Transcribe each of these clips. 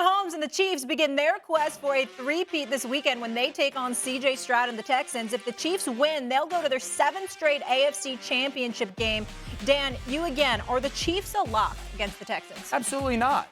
Mahomes and the Chiefs begin their quest for a three-peat this weekend when they take on C.J. Stroud and the Texans. If the Chiefs win, they'll go to their seventh straight AFC Championship game. Dan, you again, are the Chiefs a lock against the Texans? Absolutely not.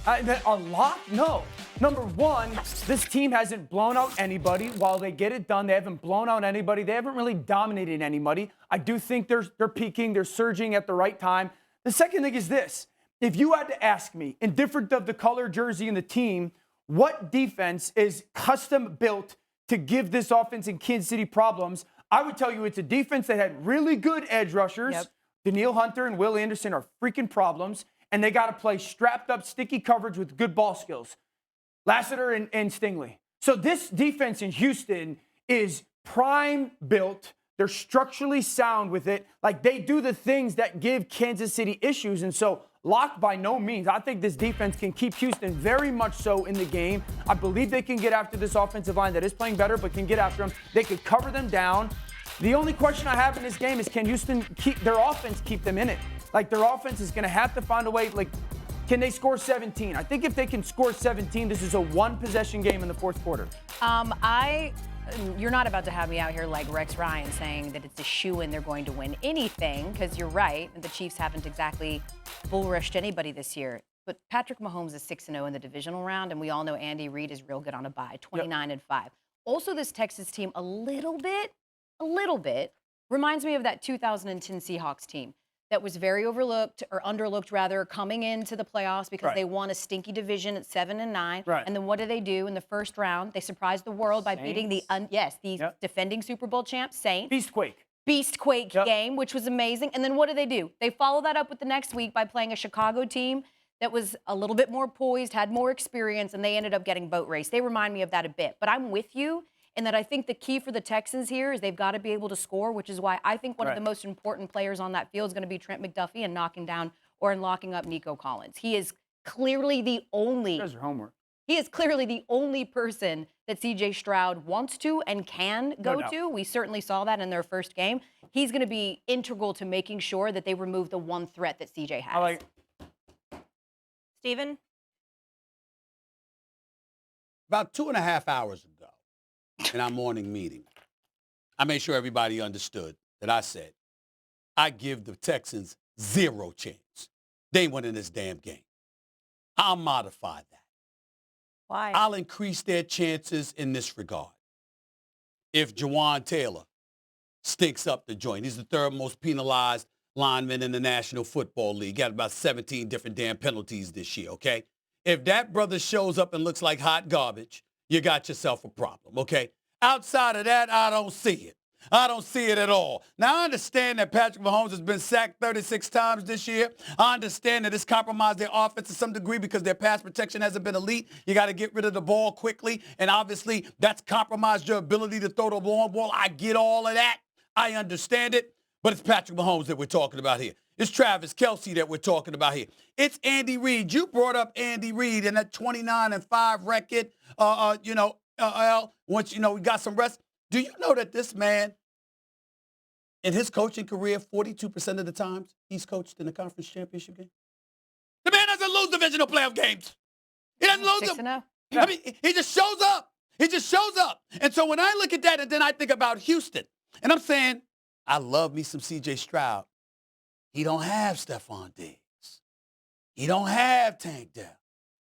A lock? No. Number one, this team hasn't blown out anybody. While they get it done, they haven't blown out anybody. They haven't really dominated anybody. I do think they're peaking. They're surging at the right time. The second thing is this. If you had to ask me, indifferent of the color, jersey, and the team, what defense is custom built to give this offense in Kansas City problems, I would tell you it's a defense that had really good edge rushers. Yep. Danielle Hunter and Will Anderson are freaking problems, and they got to play strapped up, sticky coverage with good ball skills. Lassiter and Stingley. So this defense in Houston is prime built. They're structurally sound with it. Like, they do the things that give Kansas City issues. And so, locked by no means. I think this defense can keep Houston very much so in the game. I believe they can get after this offensive line that is playing better, but can get after them. They could cover them down. The only question I have in this game is, can Houston keep their offense, keep them in it? Like, their offense is going to have to find a way. Like, can they score 17? I think if they can score 17, this is a one-possession game in the fourth quarter. You're not about to have me out here like Rex Ryan saying that it's a shoo-in they're going to win anything, because you're right. The Chiefs haven't exactly bull rushed anybody this year. But Patrick Mahomes is 6-0 in the divisional round, and we all know Andy Reid is real good on a bye, 29-5. Also, this Texas team a little bit reminds me of that 2010 Seahawks team that was very overlooked, or underlooked rather, coming into the playoffs because they won a stinky division at 7-9. Right. And then what do in the first round? They surprised the world by beating the defending Super Bowl champs, Saints. Beastquake game, which was amazing. And then what do? They follow that up with the next week by playing a Chicago team that was a little bit more poised, had more experience, and they ended up getting boat race. They remind me of that a bit. But I'm with you in that I think the key for the Texans here is they've got to be able to score, which is why I think one of the most important players on that field is going to be Trent McDuffie and knocking down or locking up Nico Collins. He is clearly the only. Does your homework. He is clearly the only person that C.J. Stroud wants to and can go to. We certainly saw that in their first game. He's going to be integral to making sure that they remove the one threat that C.J. has. Steven? About 2.5 hours ago, in our morning meeting, I made sure everybody understood that I said, I give the Texans 0 chance. They ain't winning this damn game. I'll modify that. Why? I'll increase their chances in this regard. If Jawan Taylor stinks up the joint, he's the third most penalized lineman in the National Football League. Got about 17 different damn penalties this year, okay? If that brother shows up and looks like hot garbage, you got yourself a problem, okay? Outside of that, I don't see it. I don't see it at all. Now, I understand that Patrick Mahomes has been sacked 36 times this year. I understand that it's compromised their offense to some degree because their pass protection hasn't been elite. You got to get rid of the ball quickly, and obviously that's compromised your ability to throw the long ball. I get all of that. I understand it, but it's Patrick Mahomes that we're talking about here. It's Travis Kelce that we're talking about here. It's Andy Reid. You brought up Andy Reid and that 29-5 record. Once we got some rest. Do you know that this man, in his coaching career, 42% of the times he's coached in a conference championship game? The man doesn't lose divisional playoff games. He doesn't lose them. I mean, he just shows up. He just shows up. And so when I look at that, and then I think about Houston, and I'm saying, I love me some C.J. Stroud. He don't have Stephon Diggs. He don't have Tank Dell.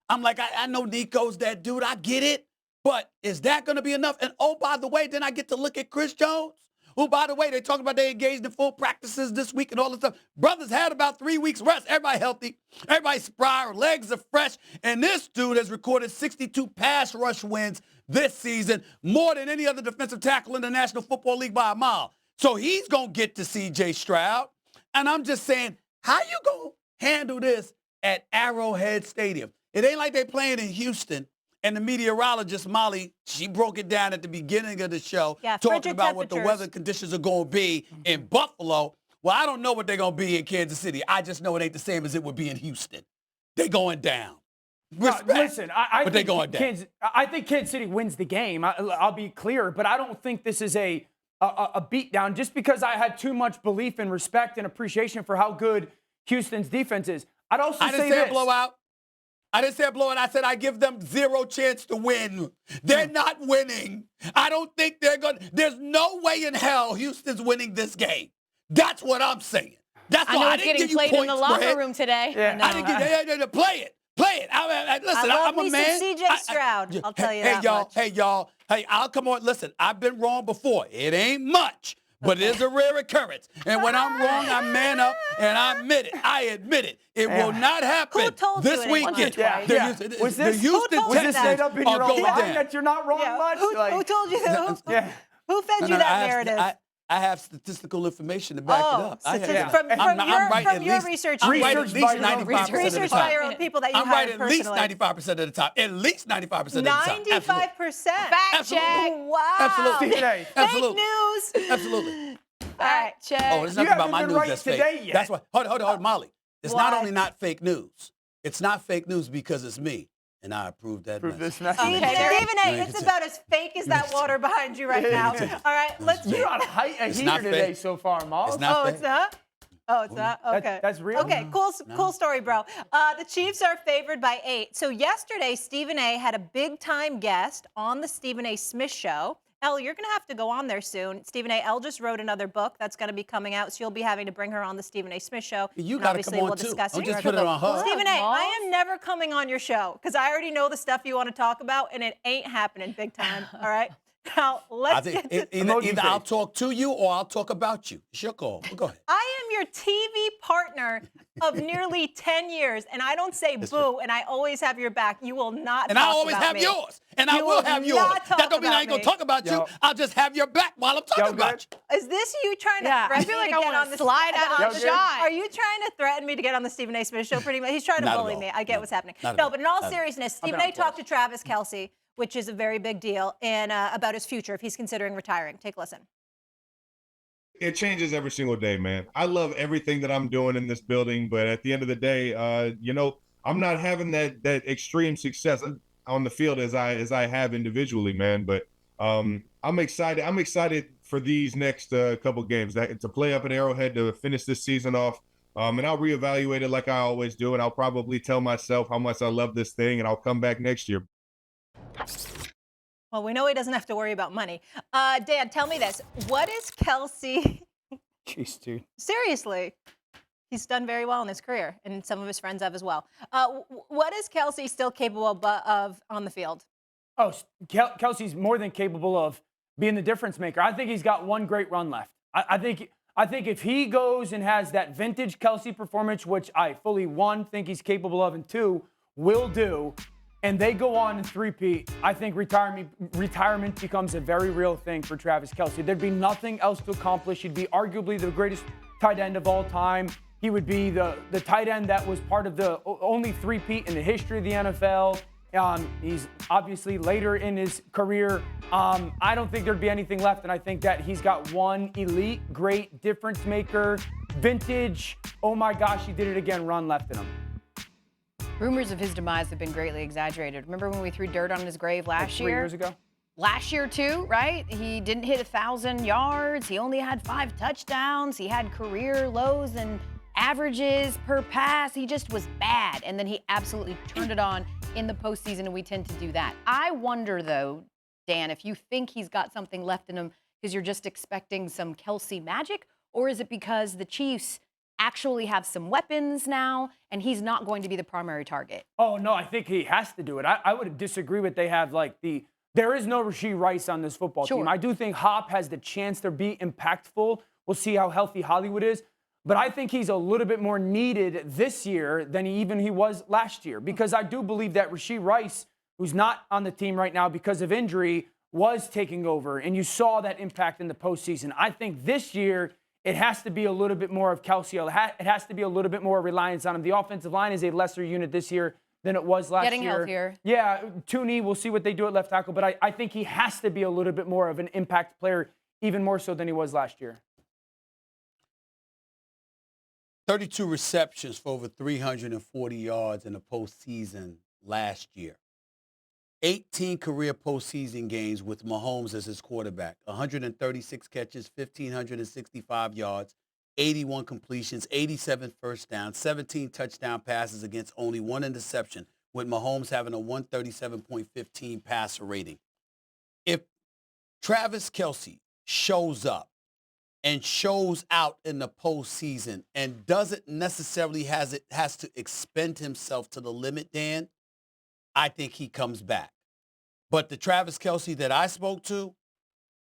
I'm like, I know Nico's that dude. I get it. But is that going to be enough? And, oh, by the way, then I get to look at Chris Jones, who, by the way, they talk about they engaged in full practices this week and all this stuff. Brothers had about 3 weeks rest. Everybody healthy. Everybody spry. Our legs are fresh. And this dude has recorded 62 pass rush wins this season, more than any other defensive tackle in the National Football League by a mile. So he's going to get to C.J. Stroud. And I'm just saying, how you going to handle this at Arrowhead Stadium? It ain't like they playing in Houston. And the meteorologist, Molly, she broke it down at the beginning of the show, talking about what the weather conditions are going to be in Buffalo. Well, I don't know what they're going to be in Kansas City. I just know it ain't the same as it would be in Houston. They're going down. Respect, listen, but they're going down. I think Kansas City wins the game. I'll be clear, but I don't think this is a beatdown just because I had too much belief and respect and appreciation for how good Houston's defense is. I'd also say a blowout. I didn't say a blowout. I said I give them 0 chance to win. They're not winning. I don't think they're going to. There's no way in hell Houston's winning this game. That's what I'm saying. That's why I didn't give you points, getting played in the locker room today. Yeah. I didn't get play it. Play it. Listen, I love I'm me a man. some CJ Stroud. I'll tell you that much. Hey, y'all. Hey, I'll come on. Listen, I've been wrong before. It ain't much, but it is a rare occurrence. And when I'm wrong, I man up and I admit it. I admit it. It will not happen Who told this you it ain't weekend. much, right? Was The this Houston who told you stayed Texans up in are your own going mind down. that you're not wrong much? Who told you that? Who fed you that narrative? I have statistical information to back it up. From your research. I'm right at least 95% of the Research by your time. own people that you I'm right hired at least personally. 95% of the time. At least 95% of the time. 95%. Fact check. Wow. Absolutely. Fake Absolutely. news. Absolutely. Fact check. Oh, it's not You about my haven't news been right that's today fake. yet. That's why. Hold on, Molly. It's not Why? only not fake news. It's not fake news because it's me, and I approve that Prove message. this message. Stephen A., it's about as fake as that water behind you right now. All right, let's You're on a heater not today fake. so far, Mal. It's not fake. It's not? Oh, it's not? Okay. That's real? Okay, cool story, bro. The Chiefs are favored by 8. So yesterday, Stephen A. had a big-time guest on the Stephen A. Smith Show. Elle, you're going to have to go on there soon. Stephen A. Elle just wrote another book that's going to be coming out, so you'll be having to bring her on the Stephen A. Smith Show. You And got to obviously come on, we'll too. discuss Don't it. just put it on her. Stephen A., I am never coming on your show because I already know the stuff you want to talk about, and it ain't happening big time, all right? Now, let's get to Either I'll talk to you or I'll talk about you. It's your call. Go ahead. I am your TV partner of nearly 10 years, and I don't say boo, and I always have your back. You will not And talk I always about have me. yours. And I will have yours. not talk That don't mean I about ain't going me. to talk about you. I'll just have your back while I'm talking about you. Is this you trying to Yeah, threaten I feel me like to I get wanna on the slide out of the shot. Are you trying to threaten me to get on the Stephen A. Smith Show pretty much? He's trying to Not at bully all. me. I get what's happening. Not at No, all. but in all Not at all. seriousness, I've Stephen been A. on talked to Travis Kelce, which is a very big deal, and about his future if he's considering retiring. Take a listen. It changes every single day, man. I love everything that I'm doing in this building, but at the end of the day, I'm not having that extreme success on the field as I have individually, man. But I'm excited. I'm excited for these next couple games to play up at Arrowhead to finish this season off. And I'll reevaluate it like I always do, and I'll probably tell myself how much I love this thing, and I'll come back next year. Well, we know he doesn't have to worry about money. Dan, tell me this. What is Kelce? Jeez, dude. Seriously. He's done very well in his career, and some of his friends have as well. What is Kelce still capable of on the field? Oh, Kelce's more than capable of being the difference maker. I think he's got one great run left. I think if he goes and has that vintage Kelce performance, which I fully, 1, think he's capable of, and 2, will do, and they go on and three-peat, I think retirement becomes a very real thing for Travis Kelce. There'd be nothing else to accomplish. He'd be arguably the greatest tight end of all time. He would be the tight end that was part of the only three-peat in the history of the NFL. He's obviously later in his career. I don't think there'd be anything left, and I think that he's got one elite, great difference maker, vintage, oh my gosh, he did it again, run left in him. Rumors of his demise have been greatly exaggerated. Remember when we threw dirt on his grave last year? 3 years ago? Last year, too, right? He didn't hit 1,000 yards. He only had 5 touchdowns. He had career lows and averages per pass. He just was bad. And then he absolutely turned it on in the postseason, and we tend to do that. I wonder, though, Dan, if you think he's got something left in him because you're just expecting some Kelce magic, or is it because the Chiefs actually have some weapons now, and he's not going to be the primary target? Oh, no, I think he has to do it. I would disagree with they have, there is no Rashee Rice on this football team. I do think Hop has the chance to be impactful. We'll see how healthy Hollywood is. But I think he's a little bit more needed this year than he was last year, because I do believe that Rashee Rice, who's not on the team right now because of injury, was taking over, and you saw that impact in the postseason. I think this year it has to be a little bit more of Kelce. It has to be a little bit more reliance on him. The offensive line is a lesser unit this year than it was last year. Getting healthier. Yeah, Tooney, we'll see what they do at left tackle, but I think he has to be a little bit more of an impact player, even more so than he was last year. 32 receptions for over 340 yards in the postseason last year. 18 career postseason games with Mahomes as his quarterback. 136 catches, 1,565 yards, 81 completions, 87 first downs, 17 touchdown passes against only 1 interception with Mahomes having a 137.15 passer rating. If Travis Kelce shows up and shows out in the postseason and doesn't necessarily has to expend himself to the limit, Dan, I think he comes back. But the Travis Kelce that I spoke to,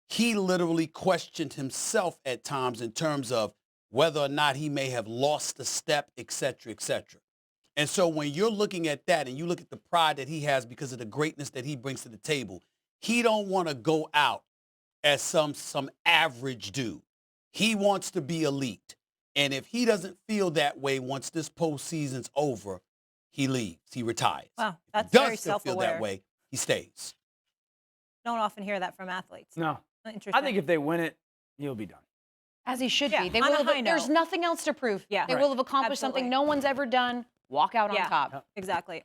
he literally questioned himself at times in terms of whether or not he may have lost a step, et cetera, et cetera. And so when you're looking at that and you look at the pride that he has because of the greatness that he brings to the table, he don't want to go out as some average dude. He wants to be elite. And if he doesn't feel that way once this postseason's over, he leaves. He retires. Wow, that's if he very does still feel self-aware. that way, he stays. Don't often hear that from athletes. No. Interesting. I think if they win it, he'll be done. As he should Yeah, be. They on a will high have, there's note. nothing else to prove. Yeah. They Right. will have accomplished Absolutely. something no one's ever done. Walk out on Yeah. top. Exactly.